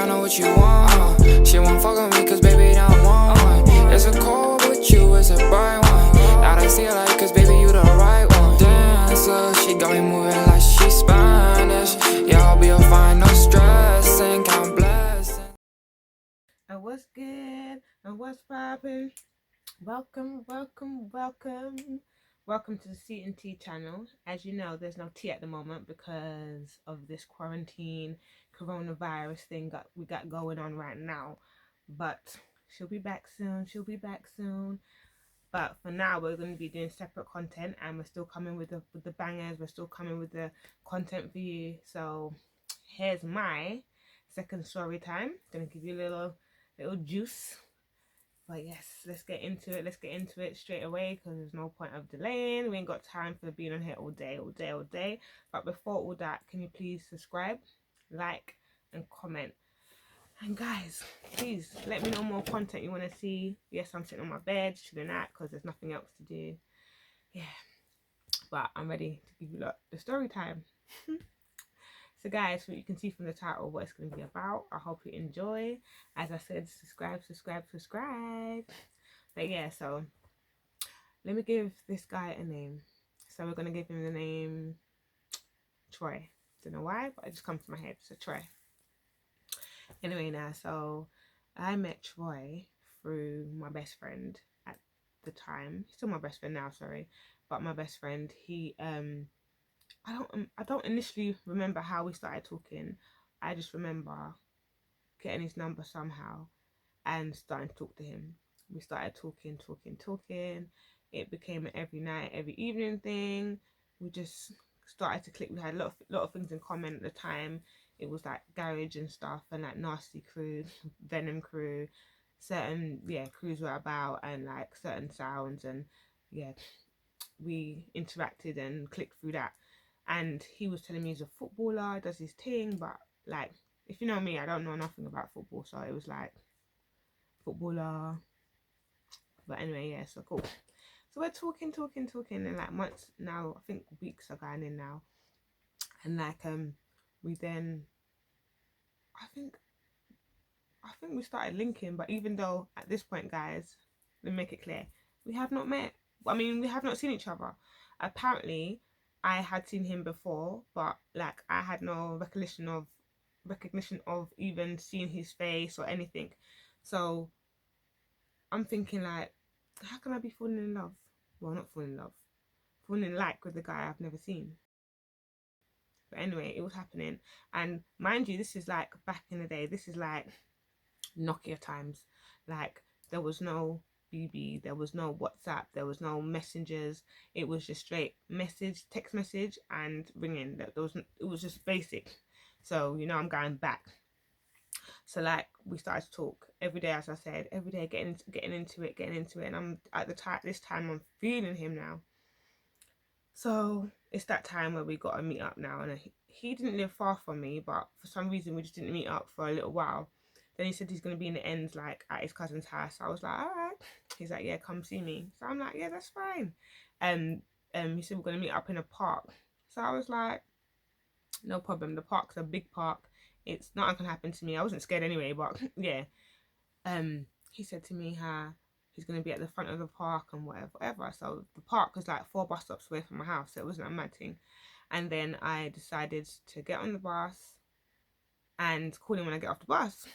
I know what you want. She won't fuck with me cause baby don't want one. It's a cold but you is a bright one. That I see like cause baby you the right one. Dancer, she got me moving like she's Spanish. Yeah, I'll be a fine, no stressing, count blessings. And what's good? And what's poppin'? Welcome to the C and T channel. As you know, there's no tea at the moment because of this quarantine coronavirus thing we got going on right now. But she'll be back soon. But for now, we're going to be doing separate content, and we're still coming with the bangers. We're still coming with the content for you. So here's my second story time. Gonna give you a little juice. But yes, let's get into it straight away because there's no point of delaying. We ain't got time for being on here all day. But before all that, can you please subscribe, like, and comment? And guys, please let me know more content you want to see. Yes, I'm sitting on my bed, chilling out because there's nothing else to do. Yeah, but I'm ready to give you the story time. So guys, what you can see from the title what it's going to be about. I hope you enjoy. As I said, subscribe. But yeah, so let me give this guy a name. So we're going to give him the name Troy. Don't know why, but it just comes to my head. So Troy. Anyway, now, so I met Troy through my best friend at the time. He's still my best friend now, sorry. But my best friend, he I don't initially remember how we started talking. I just remember getting his number somehow and starting to talk to him. We started talking. It became an every night, every evening thing. We just started to click. We had a lot of things in common at the time. It was like garage and stuff, and like Nasty Crew, Venom Crew, certain crews were about, and like certain sounds, and yeah, we interacted and clicked through that. And he was telling me he's a footballer, does his thing, but like, if you know me, I don't know nothing about football, so it was like footballer. But anyway, yeah, so cool. So we're talking, and like months now, I think weeks are going in now, and like we then, I think we started linking. But even though at this point, guys, let me make it clear, we have not met. I mean, we have not seen each other. Apparently, I had seen him before, but like I had no recognition of even seeing his face or anything. So I'm thinking like, how can I be falling in love? Well, not falling in love, falling in like with the guy I've never seen. But anyway, it was happening, and mind you, this is like back in the day. This is like Nokia times. Like there was no BB, there was no WhatsApp, there was no messengers. It was just straight message, text message, and ringing. It was just basic. So I'm going back. So like we started to talk every day, as I said, every day, getting into it, and I'm at this time I'm feeling him now. So it's that time where we got to meet up now, and he didn't live far from me, but for some reason we just didn't meet up for a little while. Then he said he's going to be in the ends, like at his cousin's house. So I was like, all right. He's like, yeah, come see me. So I'm like, yeah, that's fine. And he said we're going to meet up in a park. So I was like, no problem. The park's a big park. It's not going to happen to me. I wasn't scared anyway, but yeah. He said to me how he's going to be at the front of the park and whatever. So the park was like 4 bus stops away from my house. So it wasn't a mad thing. And then I decided to get on the bus and call him when I get off the bus.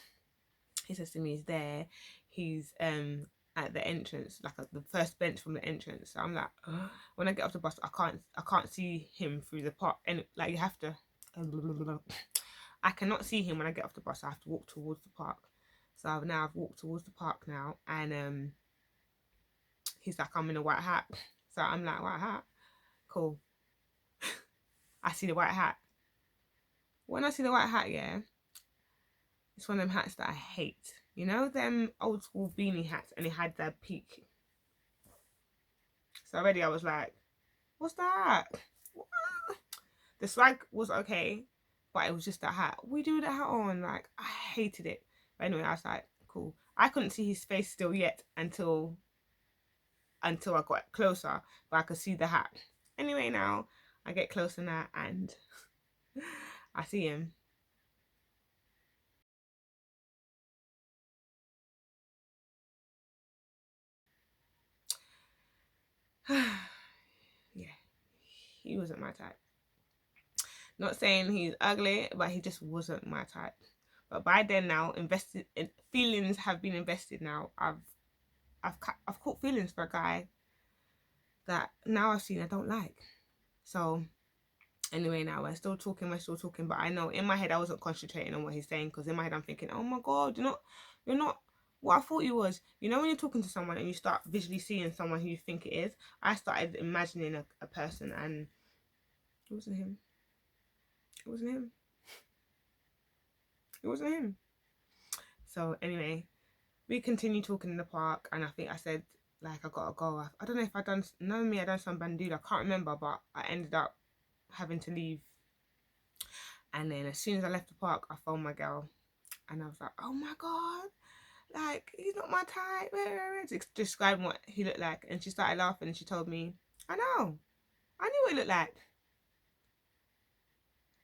He says to me he's there. He's at the entrance, like at the first bench from the entrance. So I'm like, ugh. When I get off the bus, I can't see him through the park, and like you have to. I cannot see him when I get off the bus. I have to walk towards the park. So I've walked towards the park now, and he's like, I'm in a white hat. So I'm like, white hat, cool. I see the white hat. When I see the white hat, yeah, it's one of them hats that I hate. You know them old school beanie hats, and it had that peak. So already I was like, what's that? What? The swag was okay, but it was just that hat. We do that hat on, like I hated it. But anyway, I was like, cool. I couldn't see his face still yet until I got closer, but I could see the hat. Anyway, now I get closer now and I see him. Yeah, he wasn't my type. Not saying he's ugly, but he just wasn't my type. But by then now, feelings have been invested now. I've caught feelings for a guy that now I've seen I don't like. So anyway, now we're still talking, but I know in my head I wasn't concentrating on what he's saying, because in my head I'm thinking, oh my god, you're not what I thought you was. You know, when you're talking to someone and you start visually seeing someone who you think it is, I started imagining a person, and it wasn't him. It wasn't him. It wasn't him. So anyway, we continued talking in the park, and I think I said, like, I gotta go. I don't know if I done, knowing me, I done some bandula, I can't remember, but I ended up having to leave. And then as soon as I left the park, I phoned my girl, and I was like, oh my god, like, he's not my type. Describing what he looked like, and she started laughing, and she told me, I know, I knew what he looked like.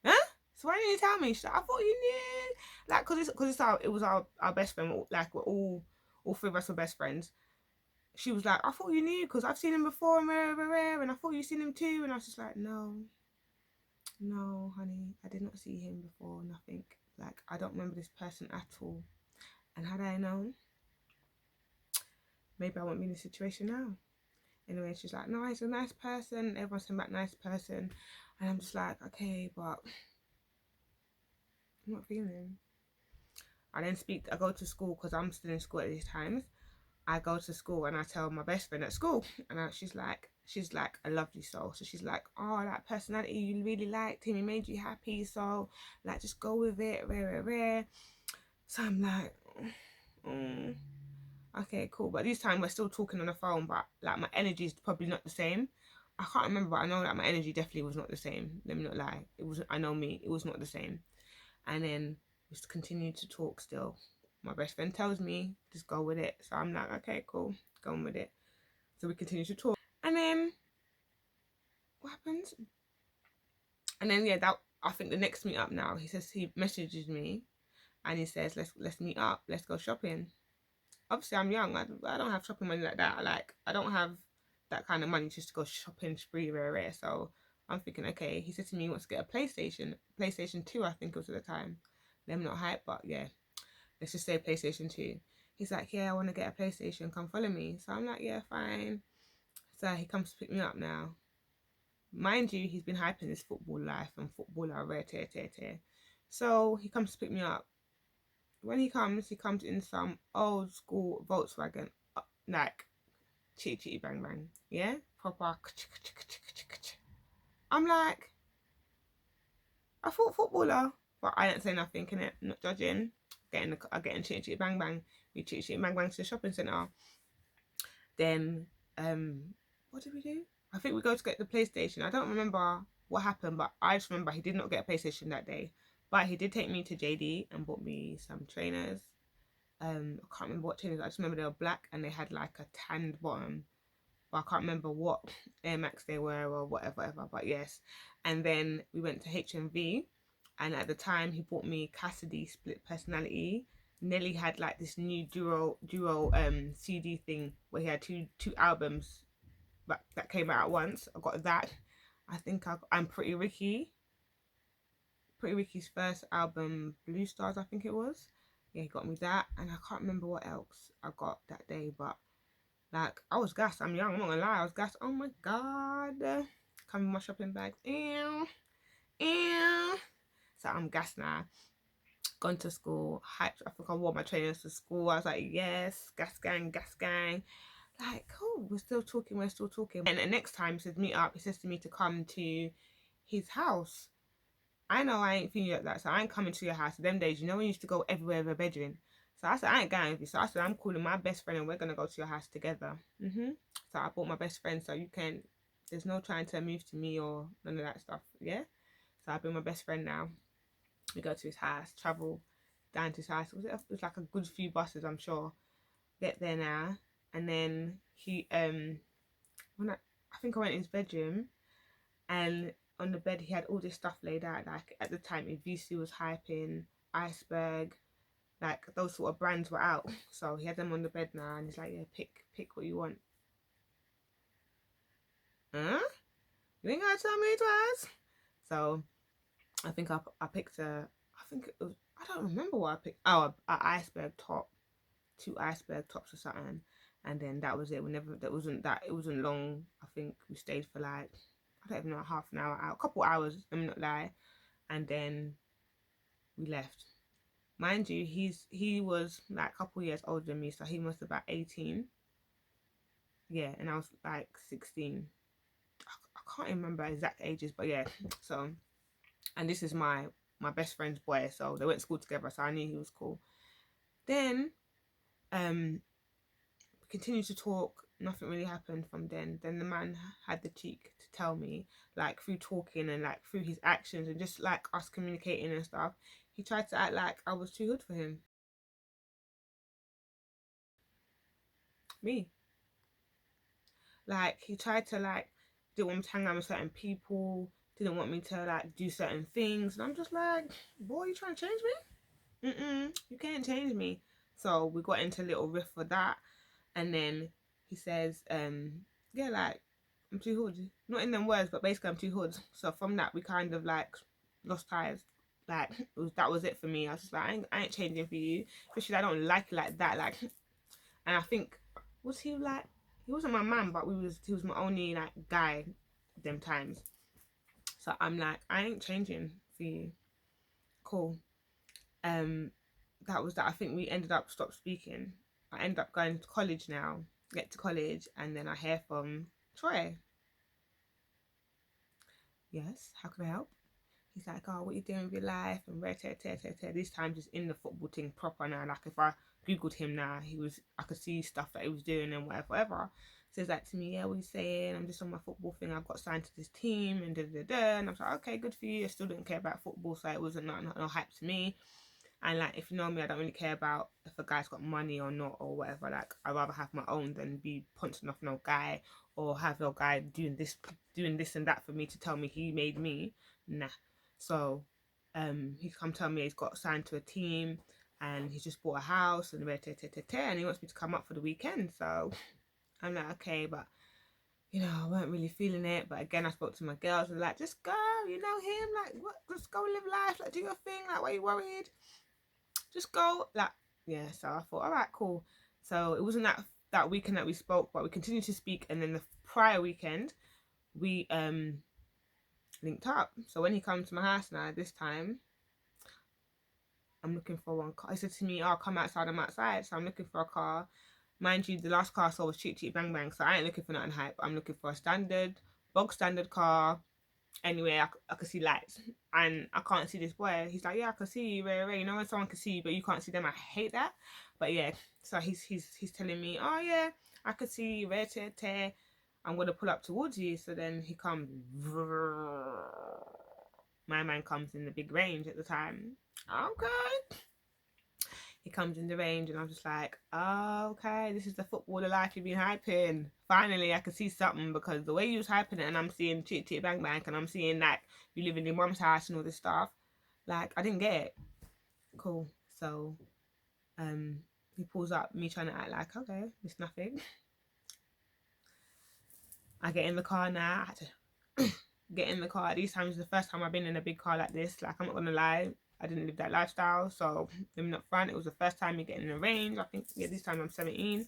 Huh? So why didn't you tell me? She's like, I thought you knew. Like, it was our best friend. Like, we're all three of us were best friends. She was like, I thought you knew, because I've seen him before, and I thought you've seen him too. And I was just like, no, honey, I did not see him before. Nothing. Like, I don't remember this person at all. And had I known, maybe I wouldn't be in this situation now. Anyway, she's like, no, he's a nice person. Everyone's saying about nice person. And I'm just like, okay, but I'm not feeling him. I go to school, because I'm still in school at these times. I go to school and I tell my best friend at school, and she's like a lovely soul. So she's like, oh, that personality, you really liked him, he made you happy, so like, just go with it, rare. So I'm like, okay, cool. But this time we're still talking on the phone, but like, my energy is probably not the same. I can't remember, but I know that my energy definitely was not the same. Let me not lie. It was, I know me, it was not the same. And then we just continued to talk still. My best friend tells me, just go with it. So I'm like, okay, cool, going with it. So we continue to talk. And then what happens? And then yeah, that, I think the next meet up now, he messages me and he says, let's meet up, let's go shopping. Obviously I'm young, I don't have shopping money like that. Like, I don't have that kind of money just to go shopping spree rare. So I'm thinking, okay, he said to me he wants to get a PlayStation 2, I think it was at the time. Them not hype, but yeah, let's just say PlayStation 2. He's like, yeah, I want to get a PlayStation, come follow me. So I'm like, yeah, fine. So he comes to pick me up now. Mind you, he's been hyping his football life and footballer rare tear. So he comes to pick me up. When he comes in some old school Volkswagen, like chitty bang bang, yeah, proper. I'm like, I thought footballer, but I didn't say nothing, innit? Not judging. Getting chitty bang bang. We chitty bang bang to the shopping centre. Then what did we do? I think we go to get the PlayStation. I don't remember what happened, but I just remember he did not get a PlayStation that day. But he did take me to JD and bought me some trainers. I can't remember what trainers. I just remember they were black and they had like a tanned bottom. But I can't remember what Air Max they were or whatever. But yes. And then we went to HMV, and at the time he bought me Cassidy Split Personality. Nelly had like this new duo CD thing where he had two albums that came out at once. I got that. I think I'm Pretty Ricky's first album, Blue Stars, I think it was. Yeah, he got me that, and I can't remember what else I got that day, but like, I was gassed. I'm young, I'm not gonna lie, I was gassed. Oh my god. Come with my shopping bags. Ew. So I'm gassed now. Gone to school, hyped. I think I wore my trainers to school. I was like, yes, gas gang. Like, cool, we're still talking. And the next time he says meet up, he says to me to come to his house. I know I ain't feeling like that, so I ain't coming to your house. Them days, you know, we used to go everywhere with a bedroom. So I said, I ain't going with you. So I said, I'm calling my best friend and we're gonna go to your house together. So I brought my best friend, so you can, there's no trying to move to me or none of that stuff, yeah? So I bring my best friend now. We go to his house, travel down to his house. It was like a good few buses, I'm sure. Get there now, and then he when I think I went in his bedroom, and on the bed he had all this stuff laid out. Like, at the time VC was hyping, Iceberg, like those sort of brands were out. So he had them on the bed now, and he's like, yeah, pick what you want. Huh? You ain't gotta tell me twice. So I think I picked I think it was, I don't remember what I picked. Oh, a iceberg top, 2 iceberg tops or something. And then that was it. We never, it wasn't long. I think we stayed for like, I don't even know, half an hour, a couple hours, I'm not lie. And then we left. Mind you, he was like a couple years older than me, so he must have about 18. Yeah, and I was like 16. I can't remember exact ages, but yeah. So, and this is my best friend's boy, so they went to school together, so I knew he was cool. Then, we continued to talk. Nothing really happened from then. Then the man had the cheek to tell me, like through talking and like through his actions and just like us communicating and stuff, he tried to act like I was too good for him. Me. Like he tried to like didn't want me to hang out with certain people, didn't want me to like do certain things, and I'm just like, boy, you trying to change me? You can't change me. So we got into a little riff for that, and then he says, yeah, like I'm too hood. Not in them words, but basically I'm too hood. So from that we kind of like lost ties. Like that was it for me. I was just like, I ain't changing for you, especially I don't like it like that. Like, and I think was he like he wasn't my man, but he was my only like guy them times. So I'm like, I ain't changing for you. Cool. Um, that was that. I think we ended up stopped speaking. I ended up going to college now, get to college, and then I hear from Troy. Yes, how can I help? He's like, oh, what you doing with your life? And rare, tear, tear, tear, tear. This time just in the football thing proper now. Like if I googled him now, I could see stuff that he was doing and whatever, whatever. Says like to me, yeah, what are you saying? I'm just on my football thing. I've got signed to this team and da da da. And I was like, okay, good for you. I still didn't care about football, so it wasn't no hype to me. And like, if you know me, I don't really care about if a guy's got money or not or whatever. Like, I'd rather have my own than be punching off no guy or have no guy doing this and that for me to tell me he made me. Nah. So, he's come tell me he's got signed to a team and he's just bought a house and and he wants me to come up for the weekend. So I'm like, okay, but you know, I weren't really feeling it. But again, I spoke to my girls and like, just go, you know him, like what, just go live life, like do your thing, like why are you worried? Just go, like, yeah. So I thought, all right, cool. So it wasn't that weekend that we spoke, but we continued to speak, and then the prior weekend we linked up. So when he comes to my house now, this time I'm looking for one car. He said to me, oh, come outside, I'm outside. So I'm looking for a car. Mind you, the last car I saw was Cheat Cheat Bang Bang, so I ain't looking for nothing hype. I'm looking for a bog standard car. Anyway, I could see lights and I can't see this boy. He's like, yeah, I can see you, Ray Ray. You know when someone can see you but you can't see them? I hate that. But yeah, so he's telling me, oh yeah, I could see you, Ray Tear Tear. I'm gonna pull up towards you. So then he comes. My man comes in the big range at the time. Okay. He comes in the range and I'm just like, oh, okay, this is the footballer life you've been hyping. Finally, I can see something because the way you was hyping it and I'm seeing Chit Chit Bang Bang and I'm seeing like you live in your mum's house and all this stuff. Like, I didn't get it. Cool. So, he pulls up, me trying to act like, okay, it's nothing. I get in the car now. I had to get in the car. These times is the first time I've been in a big car like this. Like, I'm not gonna lie, I didn't live that lifestyle, so living up front, it was the first time me getting in the range. I think, yeah, this time I'm 17.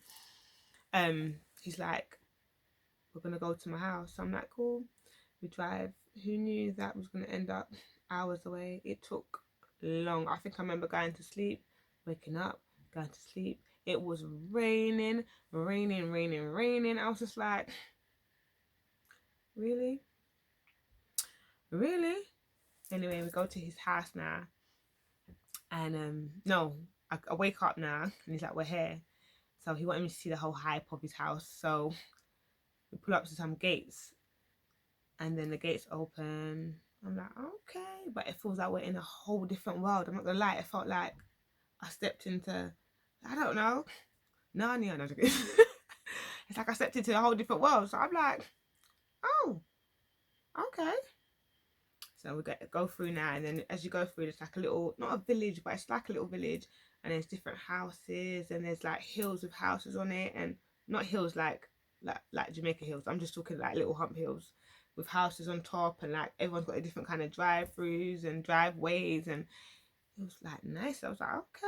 He's like, we're gonna go to my house. So I'm like, cool. We drive. Who knew that was gonna end up hours away? It took long. I think I remember going to sleep, waking up, going to sleep. It was raining, raining, raining, raining. I was just like, really? Really? Anyway, we go to his house now. And no, I wake up now and he's like, we're here. So he wanted me to see the whole hype of his house. So we pull up to some gates and then the gates open. I'm like, okay. But it feels like we're in a whole different world. I'm not gonna lie, it felt like I stepped into, I don't know, Narnia. No, it's like I stepped into a whole different world. So I'm like, oh, okay. So we go through now, and then as you go through, it's like a little, not a village, but it's like a little village, and there's different houses, and there's like hills with houses on it, and not hills like like Jamaica hills. I'm just talking like little hump hills with houses on top, and like everyone's got a different kind of drive-throughs and driveways, and it was like nice. I was like, okay.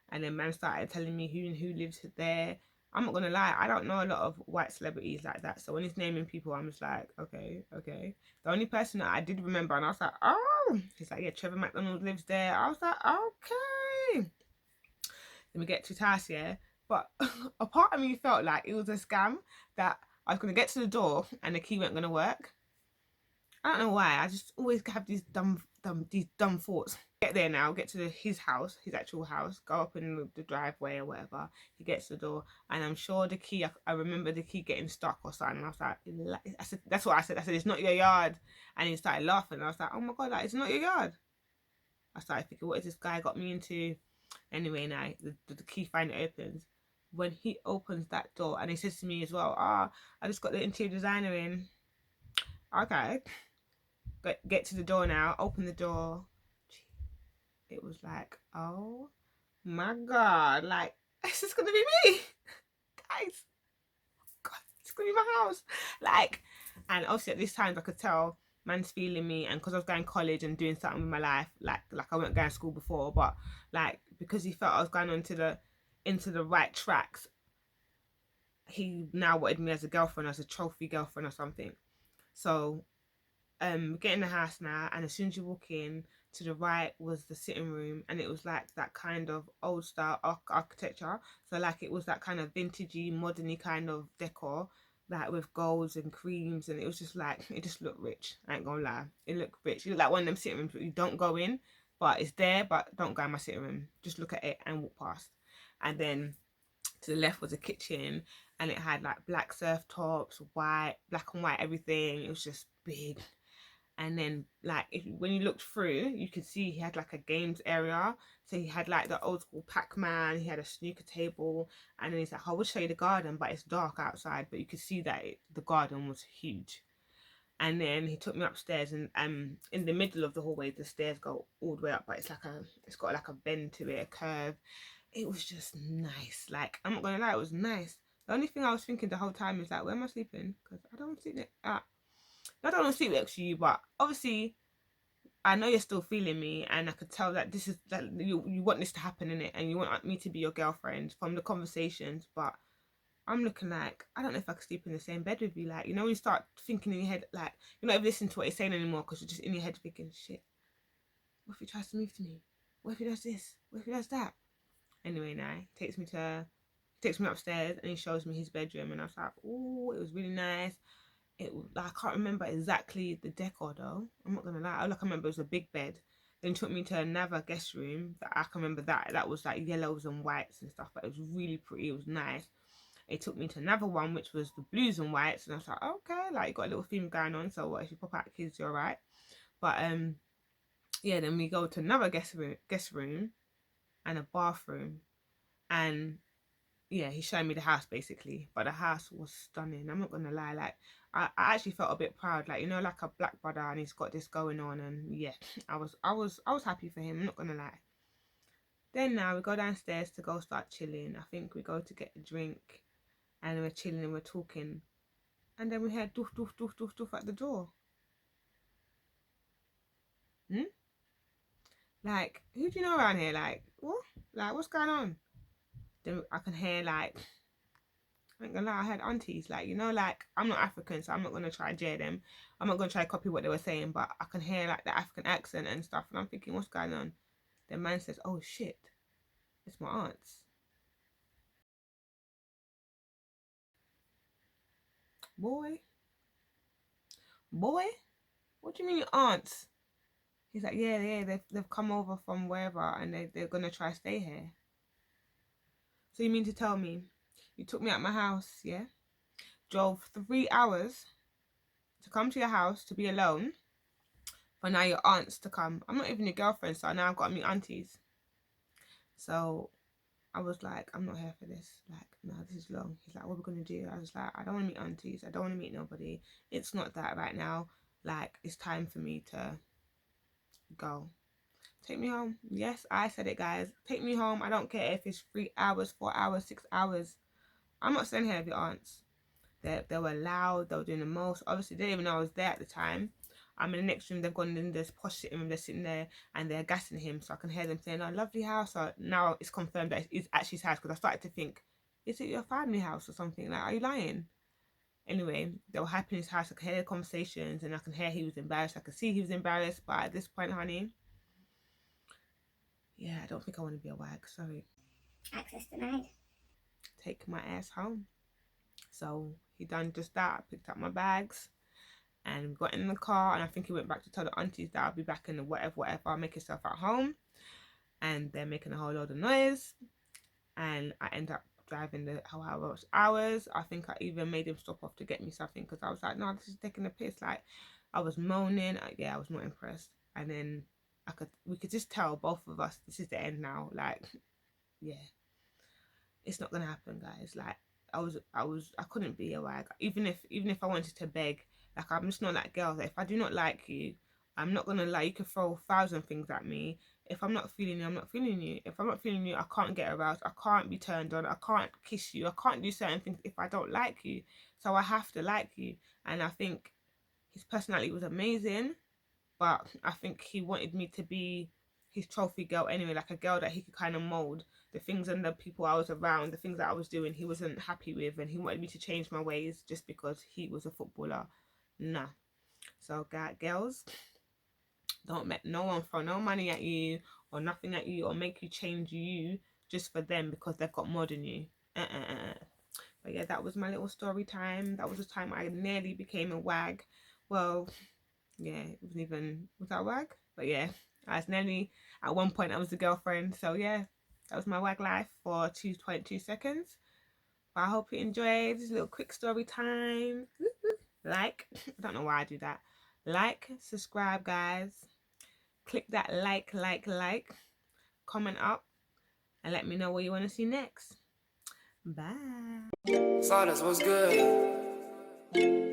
And then man started telling me who and who lives there. I'm not gonna lie, I don't know a lot of white celebrities like that. So when he's naming people, I'm just like, okay, okay. The only person that I did remember, and I was like, oh, he's like, yeah, Trevor McDonald lives there. I was like, okay. Then we get to his house, yeah. But a part of me felt like it was a scam, that I was gonna get to the door and the key weren't gonna work. I don't know why. I just always have these dumb thoughts. Get there now, get to his house, his actual house, go up in the driveway or whatever. He gets to the door, and I'm sure the key, I remember the key getting stuck or something. And I was like, I said, that's what I said. I said, it's not your yard. And he started laughing. I was like, oh my God, like, it's not your yard. I started thinking, what has this guy got me into? Anyway, now the key finally opens. When he opens that door, and he says to me as well, I just got the interior designer in. Okay. Get to the door now, open the door. It was like, oh my God, like, this is gonna be me. Guys, God, it's gonna be my house. Like, and obviously at this time I could tell man's feeling me, and because I was going to college and doing something with my life, like I weren't going to school before, but like because he felt I was going into the right tracks, he now wanted me as a girlfriend, as a trophy girlfriend or something. So get in the house now, and as soon as you walk in, to the right was the sitting room, and it was like that kind of old style architecture. So like it was that kind of vintagey, moderny kind of decor, like with golds and creams, and it was just like, it just looked rich. I ain't gonna lie, it looked rich. It looked like one of them sitting rooms that you don't go in, but it's there, but don't go in my sitting room. Just look at it and walk past. And then to the left was a kitchen, and it had like black surf tops, white, black and white, everything. It was just big. And then like when you looked through, you could see he had like a games area. So he had like the old school Pac-Man, he had a snooker table, and then he's like, I will show you the garden, but it's dark outside, but you could see that the garden was huge. And then he took me upstairs, and in the middle of the hallway the stairs go all the way up, but it's got like a bend to it, a curve. It was just nice. Like, I'm not gonna lie, it was nice. The only thing I was thinking the whole time is like, where am I sleeping? Because I don't want to sleep I don't want to sleep next to you, but obviously I know you're still feeling me, and I could tell that this is that you want this to happen in it, and you want me to be your girlfriend from the conversations. But I'm looking like, I don't know if I could sleep in the same bed with you. Like, you know, when you start thinking in your head, like, you're not even listening to what he's saying anymore because you're just in your head thinking, shit, what if he tries to move to me? What if he does this? What if he does that? Anyway, now he takes me upstairs, and he shows me his bedroom, and I was like, oh, it was really nice. I can't remember exactly the decor though. I'm not gonna lie. All I can remember was a big bed. Then he took me to another guest room that I can remember that was like yellows and whites and stuff, but it was really pretty. It was nice. He took me to another one which was the blues and whites, and I was like, okay, like you got a little theme going on. So what if you pop out kids, you're right. But yeah. Then we go to another guest room and a bathroom, and yeah, he showed me the house basically, but the house was stunning. I'm not gonna lie, like I actually felt a bit proud, like, you know, like a black brother, and he's got this going on, and yeah, I was happy for him. I'm not gonna lie. Then now we go downstairs to go start chilling. I think we go to get a drink, and we're chilling and we're talking, and then we hear doof doof doof doof doof at the door. Like, who do you know around here? Like, what? Like, what's going on? Then I can hear like, I ain't gonna lie, I had aunties, like, you know, like, I'm not African, so I'm not gonna try to jare them. I'm not gonna try to copy what they were saying, but I can hear like the African accent and stuff, and I'm thinking, what's going on? The man says, oh shit, it's my aunts. Boy, boy, what do you mean your aunts? He's like, yeah, they've come over from wherever, and they're gonna try to stay here. So you mean to tell me you took me out my house, yeah? Drove 3 hours to come to your house to be alone, for now your aunts to come. I'm not even your girlfriend, so now I've got to meet aunties. So I was like, I'm not here for this. Like, no, this is long. He's like, what are we going to do? I was like, I don't want to meet aunties. I don't want to meet nobody. It's not that right now. Like, it's time for me to go. Take me home. Yes, I said it, guys. Take me home. I don't care if it's 3 hours, 4 hours, 6 hours. I'm not staying here with your aunts. They were loud, they were doing the most. Obviously, they didn't even know I was there at the time. I'm in the next room, they've gone in this posh sitting room, they're sitting there and they're gassing him. So I can hear them saying, "Oh, lovely house." So now it's confirmed that it's actually his house, because I started to think, is it your family house or something? Like, are you lying? Anyway, they were happy in his house. I could hear the conversations and I can hear he was embarrassed. I could see he was embarrassed. But at this point, honey, yeah, I don't think I want to be a wag. Sorry. Access denied. Take my ass home. So he done just that. I picked up my bags and we got in the car, and I think he went back to tell the aunties that I'll be back in the whatever, I'll make yourself at home. And they're making a whole load of noise, and I end up driving the hours. I think I even made him stop off to get me something, because I was like, no, this is taking a piss. Like, I was moaning. Yeah, I was not impressed. And then we could just tell, both of us, this is the end now. Like, yeah, it's not gonna happen, guys. Like, I couldn't be a wag. Even if I wanted to beg, like, I'm just not that girl that if I do not like you, I'm not gonna lie. You can throw 1,000 things at me. If I'm not feeling you, I'm not feeling you. If I'm not feeling you, I can't get aroused. I can't be turned on. I can't kiss you. I can't do certain things if I don't like you. So I have to like you. And I think his personality was amazing, but I think he wanted me to be his trophy girl anyway, like a girl that he could kind of mold. The things and the people I was around, the things that I was doing, he wasn't happy with, and he wanted me to change my ways just because he was a footballer. Nah. So, girls, don't let no one throw no money at you or nothing at you or make you change you just for them because they've got more than you. But yeah, that was my little story time. That was the time I nearly became a wag. Well, yeah, it wasn't even, was that a wag? But yeah, I was nearly, at one point I was a girlfriend. So yeah, that was my wag life for 2.2 seconds. But I hope you enjoyed this little quick story time. Like, I don't know why I do that. Like, subscribe, guys. Click that like, comment up, and let me know what you want to see next. Bye. Sawdust was good.